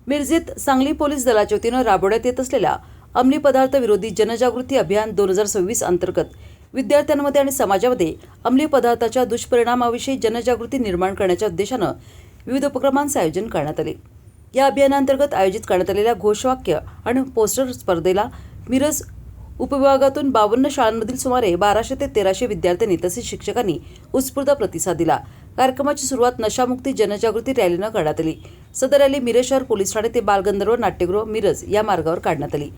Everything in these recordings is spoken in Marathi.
मिरजेत सांगली पोलीस दलाच्या वतीनं राबवण्यात येत असलेल्या अंमली पदार्थ विरोधी जनजागृती अभियान 2026 अंतर्गत विद्यार्थ्यांमध्ये आणि समाजामध्ये अंमली पदार्थाच्या दुष्परिणामाविषयी जनजागृती निर्माण करण्याच्या उद्देशानं विविध उपक्रमांचे आयोजन करण्यात आले। या अभियानांतर्गत आयोजित करण्यात आलेल्या घोषवाक्य आणि पोस्टर स्पर्धेला मिरज उपविभागातून 52 शाळांमधील सुमारे 1200 ते 1300 विद्यार्थ्यांनी तसेच शिक्षकांनी उत्स्फूर्त प्रतिसाद दिला। कार्यक्रमाची सुरुवात नशामुक्ती जनजागृती रॅलीनं करण्यात आली। सदर रॅली मिरज शहर पोलीस ठाणे ते बालगंधर्व नाट्यगृह मिरज या मार्गावर काढण्यात आली।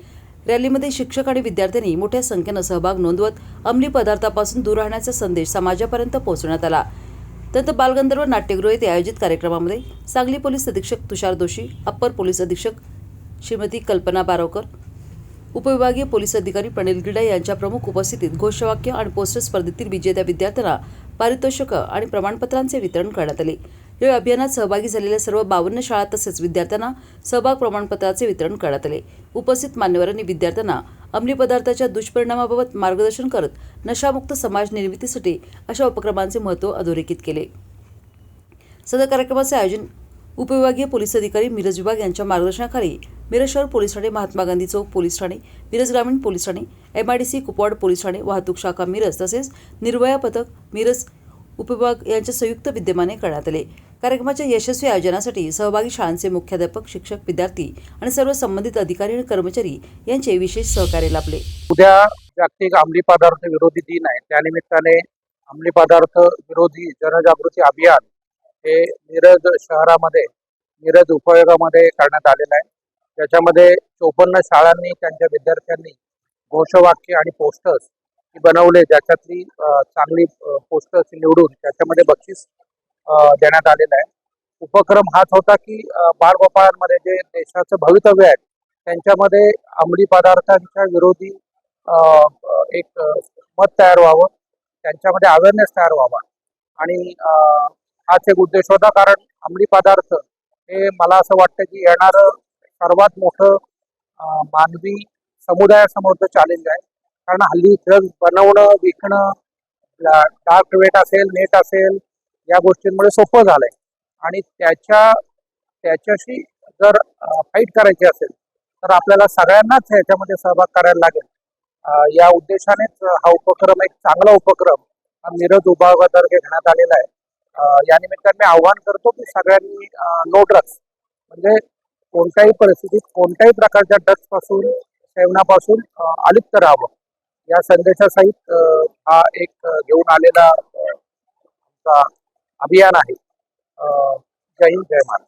रॅलीमध्ये शिक्षक आणि विद्यार्थ्यांनी मोठ्या संख्येनं सहभाग नोंदवत अंमली पदार्थापासून दूर राहण्याचा संदेश समाजापर्यंत पोहोचवण्यात आला। त्यानंतर बालगंधर्व नाट्यगृह येथे आयोजित कार्यक्रमामध्ये सांगली पोलीस अधीक्षक तुषार दोशी, अप्पर पोलीस अधीक्षक श्रीमती कल्पना बारोकर, उपविभागीय पोलीस अधिकारी प्रणिल गिडा यांच्या प्रमुख उपस्थितीत घोषवाक्य आणि पोस्टर स्पर्धेतील विजेत्या विद्यार्थ्यांना पारितोषिक आणि प्रमाणपत्रांचे वितरण करण्यात आले। या अभियानात सहभागी झालेल्या सर्व 52 शाळा तसेच विद्यार्थ्यांना सहभाग प्रमाणपत्राचे वितरण करण्यात आले। उपस्थित मान्यवरांनी विद्यार्थ्यांना अंमली पदार्थाच्या दुष्परिणामाबाबत मार्गदर्शन करत नशामुक्त समाज निर्मितीसाठी अशा उपक्रमांचे महत्त्व अधोरेखित केले। सदर कार्यक्रमाचे आयोजन उपविभागीय पोलीस अधिकारी मिरज विभाग यांच्या मार्गदर्शनाखाली मिरज शहर पोलीस ठाणे, महात्मा गांधी चौक पोलीस ठाणे, मिरज ग्रामीण police Thane, MIDC Kupwad police Thane, वाहतूक शाखा मिरज तसेच निर्भया पथक मिरज उपविभाग यांच्या संयुक्त विद्यमाने करण्यात आले। कार्यक्रमाच्या यशस्वी आयोजनासाठी सहभागी शाळांचे मुख्याध्यापक, शिक्षक, विद्यार्थी आणि सर्व संबंधित अधिकारी आणि कर्मचारी यांचे विशेष सहकार्य लाभले। उद्या जागतिक अंमली पदार्थ विरोधी दिन आहे। त्यानिमित्ताने अंमली पदार्थ विरोधी जनजागृती अभियान हे मिरज शहरामध्ये मिरज उपविभागामध्ये करण्यात आलेलं आहे। त्याच्यामध्ये 54 शाळांनी त्यांच्या विद्यार्थ्यांनी घोषवाक्य आणि पोस्टर्स बनवले, ज्याच्यातली चांगली पोस्टर्स निवडून त्याच्यामध्ये बक्षीस देण्यात आलेलं आहे। उपक्रम हाच होता की बालगोपाळांमध्ये जे देशाचं भवितव्य आहे त्यांच्यामध्ये अंमली पदार्थांच्या विरोधी एक मत तयार व्हावं, त्यांच्यामध्ये अवेअरनेस तयार व्हावा आणि हाच एक उद्देश होता। कारण अंमली पदार्थ हे मला असं वाटतं की येणारं सर्वात मोठं मानवी समुदायासमोरचं चॅलेंज आहे। कारण हल्ली ड्रग्ज बनवणं, विकणं, डार्क वेट असेल, नेट असेल, या गोष्टींमुळे सोपं झालंय आणि त्याच्याशी जर फाईट करायची असेल तर आपल्याला सगळ्यांनाच याच्यामध्ये सहभाग करायला लागेल। या उद्देशानेच हा उपक्रम, एक चांगला उपक्रम मिरज विभागातर्फे घेण्यात आलेला आहे। या निमित्ताने मी आवाहन करतो की सगळ्यांनी नो ड्रग्ज म्हणजे कोणत्याही परिस्थितीत कोणत्याही प्रकारच्या ड्रग्ज पासून, सेवनापासून अलिप्त राहावं, या संदेशासहित हा एक घेऊन आलेला अभियान आहे। जय हिंद, जय महाराष्ट्र।